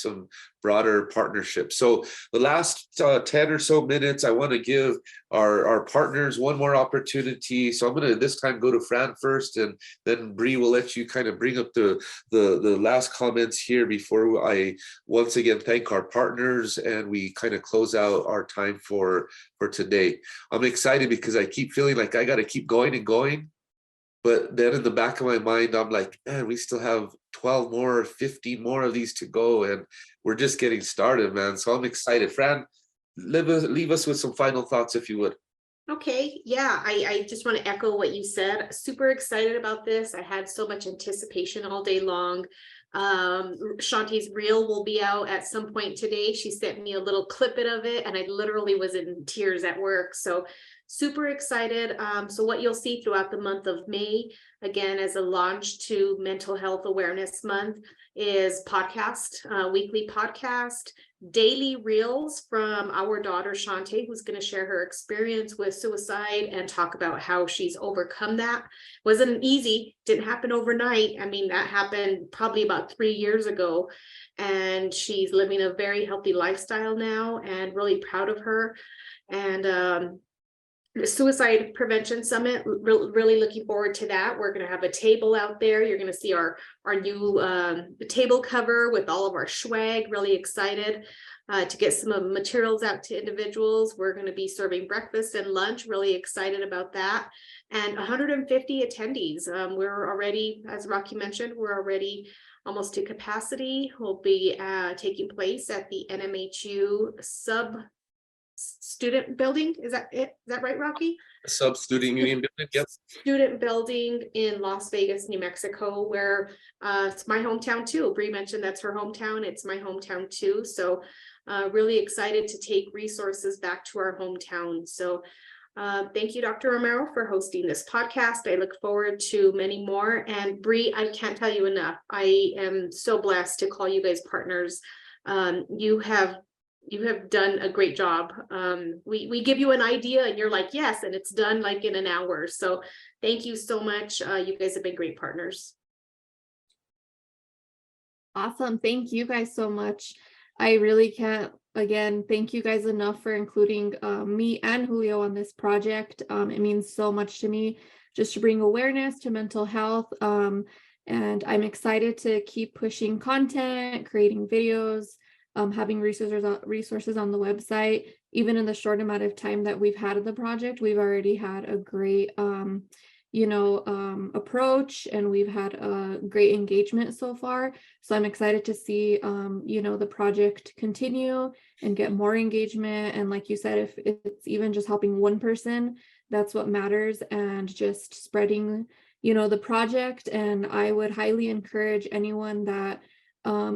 broader partnerships. So the last 10 or so minutes, I want to give our partners one more opportunity. So I'm going to this time go to Fran first, and then Bree will let you kind of bring up the last comments here before I once again thank our partners and we kind of close out our time for today. I'm excited because I keep feeling like I got to keep going and going. But then in the back of my mind, I'm like, man, we still have 12 more, 15 more of these to go. And we're just getting started, man. So I'm excited. Fran, leave us with some final thoughts, if you would. Okay. Yeah, I just want to echo what you said. Super excited about this. I had so much anticipation all day long. Shanti's reel will be out at some point today. She sent me a little clip of it and I literally was in tears at work. So super excited. So what you'll see throughout the month of May, again, as a launch to Mental Health Awareness Month, is weekly podcast, daily reels from our daughter Shanti, who's going to share her experience with suicide and talk about how she's overcome that. Wasn't easy, didn't happen overnight. I mean, that happened probably about 3 years ago, and she's living a very healthy lifestyle now and really proud of her. And Suicide Prevention Summit. Really looking forward to that. We're going to have a table out there. You're going to see our new table cover with all of our swag. Really excited to get some of the materials out to individuals. We're going to be serving breakfast and lunch. Really excited about that. And 150 attendees. We're already, as Rocky mentioned, we're already almost to capacity. Will be taking place at the NMHU student building. Is that it? Is that right, Rocky? Student union building. Yep. Student building in Las Vegas, New Mexico, where it's my hometown too. Bree mentioned that's her hometown. It's my hometown too. So really excited to take resources back to our hometown. So thank you, Dr. Romero, for hosting this podcast. I look forward to many more. And Bree, I can't tell you enough. I am so blessed to call you guys partners. You have done a great job. We give you an idea and you're like, yes, and it's done like in an hour. So thank you so much. You guys have been great partners. Awesome. Thank you guys so much. I really can't, again, thank you guys enough for including me and Julio on this project. It means so much to me just to bring awareness to mental health. And I'm excited to keep pushing content, creating videos, having resources on the website. Even in the short amount of time that we've had the project, we've already had a great approach, and we've had a great engagement so far. So I'm excited to see the project continue and get more engagement. And like you said, if it's even just helping one person, that's what matters, and just spreading the project. And I would highly encourage anyone that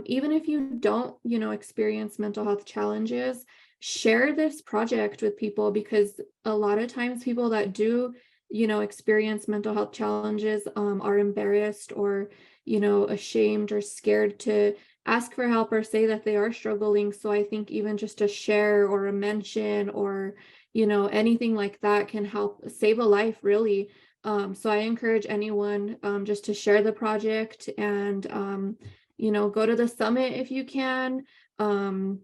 even if you don't, experience mental health challenges, share this project with people, because a lot of times people that do, experience mental health challenges are embarrassed or, ashamed or scared to ask for help or say that they are struggling. So I think even just a share or a mention or, anything like that can help save a life, really. So I encourage anyone just to share the project and, go to the summit if you can,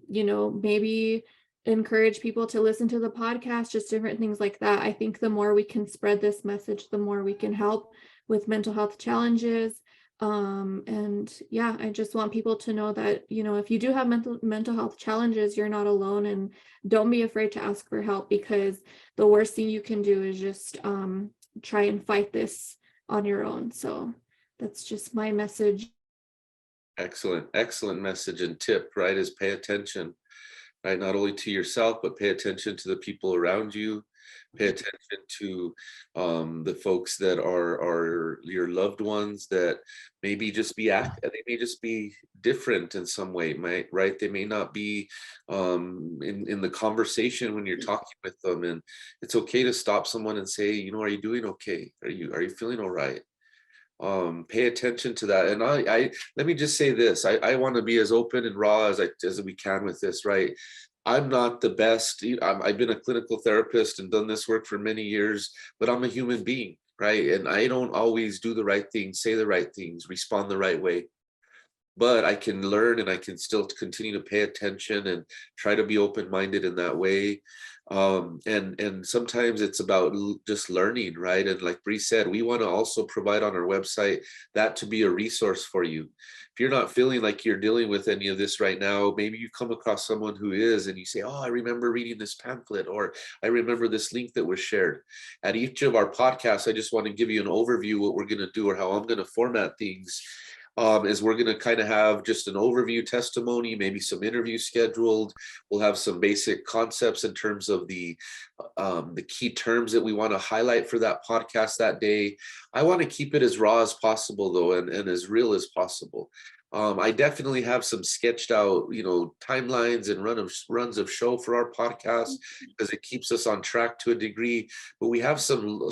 maybe encourage people to listen to the podcast, just different things like that. I think the more we can spread this message, the more we can help with mental health challenges. And yeah, I just want people to know that, if you do have mental health challenges, you're not alone, and don't be afraid to ask for help, because the worst thing you can do is just try and fight this on your own. So that's just my message. Excellent message and tip, right? Is pay attention, right? Not only to yourself, but pay attention to the people around you. Pay attention to the folks that are your loved ones that maybe just be they may just be different in some way, right? They may not be in the conversation when you're talking with them, and it's okay to stop someone and say, are you doing okay? Are you feeling all right? Pay attention to that. And I let me just say this. I want to be as open and raw as we can with this, right? I'm not the best. I've been a clinical therapist and done this work for many years, but I'm a human being, right? And I don't always do the right things, say the right things, respond the right way. But I can learn, and I can still continue to pay attention and try to be open-minded in that way. And sometimes it's about just learning, right? And like Bree said, we want to also provide on our website that to be a resource for you. If you're not feeling like you're dealing with any of this right now, maybe you come across someone who is, and you say, oh, I remember reading this pamphlet, or I remember this link that was shared. At each of our podcasts, I just want to give you an overview what we're going to do, or how I'm going to format things. Is we're going to kind of have just an overview testimony, maybe some interviews scheduled. We'll have some basic concepts in terms of the key terms that we want to highlight for that podcast that day. I want to keep it as raw as possible, though, and as real as possible. I definitely have some sketched out, timelines and runs of show for our podcast, because it keeps us on track to a degree. But we have some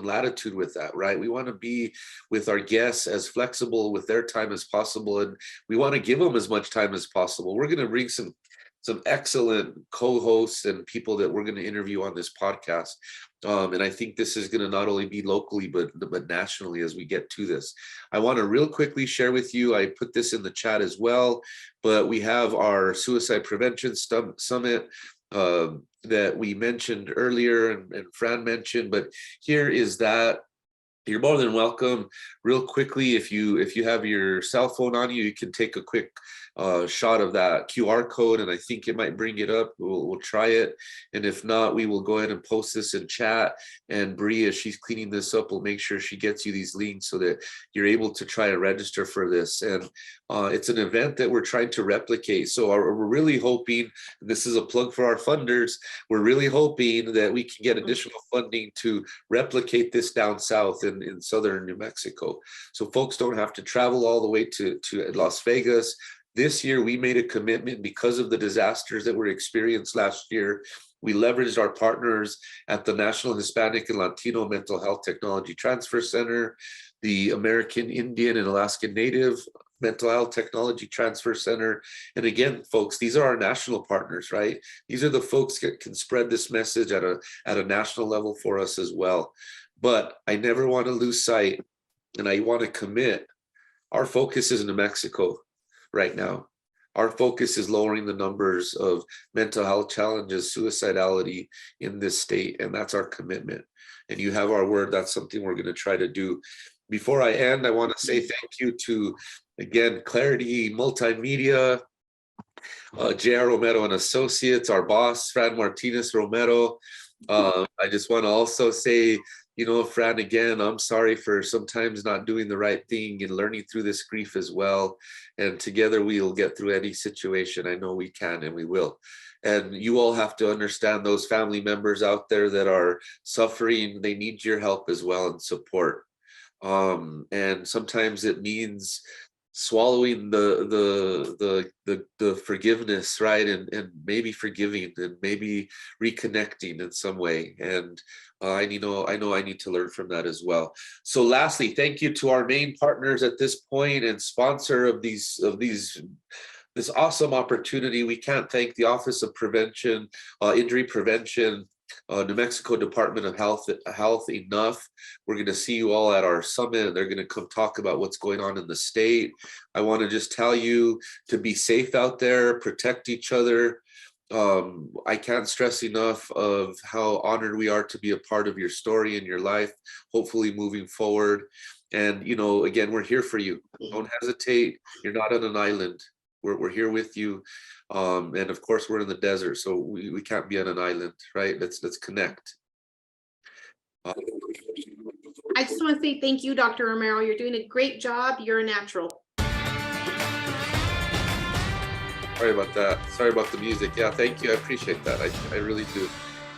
latitude with that, right? We want to be with our guests as flexible with their time as possible, and we want to give them as much time as possible. We're going to bring some excellent co-hosts and people that we're going to interview on this podcast. And I think this is going to not only be locally, but nationally as we get to this. I want to real quickly share with you, I put this in the chat as well, but we have our Suicide Prevention Summit that we mentioned earlier and Fran mentioned, but here is that. You're more than welcome. Real quickly, if you have your cell phone on you, you can take a quick shot of that QR code, and I think it might bring it up. We'll try it, and if not, we will go ahead and post this in chat. And Bree, as she's cleaning this up, will make sure she gets you these links so that you're able to try and register for this. And it's an event that we're trying to replicate. So we're really hoping, and this is a plug for our funders, we're really hoping that we can get additional funding to replicate this down south in southern New Mexico, so folks don't have to travel all the way to Las Vegas. This year we made a commitment because of the disasters that were experienced last year. We leveraged our partners at the National Hispanic and Latino Mental Health Technology Transfer Center, the American Indian and Alaskan Native Mental Health Technology Transfer Center. And again, folks, these are our national partners, right? These are the folks that can spread this message at a national level for us as well. But I never want to lose sight, and I want to commit. Our focus is in New Mexico right now. Our focus is lowering the numbers of mental health challenges, suicidality in this state, and that's our commitment. And you have our word, that's something we're going to try to do. Before I end, I want to say thank you to, again, Klerede, Multimedia, J.R. Romero and Associates, our boss, Fran Martinez Romero. I just want to also say, you know, Fran, again, I'm sorry for sometimes not doing the right thing and learning through this grief as well. And together we'll get through any situation. I know we can and we will. And you all have to understand those family members out there that are suffering, they need your help as well and support. And sometimes it means swallowing the forgiveness, right, and maybe forgiving and maybe reconnecting in some way. And I know I need to learn from that as well. So lastly, thank you to our main partners at this point and sponsor of this awesome opportunity. We can't thank the Office of Prevention, Injury Prevention, New Mexico Department of Health enough. We're going to see you all at our summit, and they're going to come talk about what's going on in the state. I want to just tell you to be safe out there, protect each other. I can't stress enough of how honored we are to be a part of your story and your life, hopefully moving forward. And, you know, again, we're here for you. Don't hesitate. You're not on an island. We're here with you. And of course, we're in the desert, so we can't be on an island, right? Let's connect. I just want to say thank you, Dr. Romero. You're doing a great job. You're a natural. Sorry about that. Sorry about the music. Yeah, thank you. I appreciate that. I really do.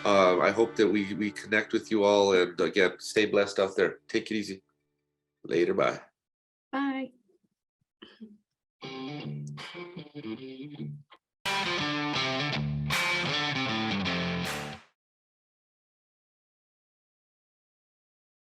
I hope that we connect with you all. And again, stay blessed out there. Take it easy. Later. Bye. Bye.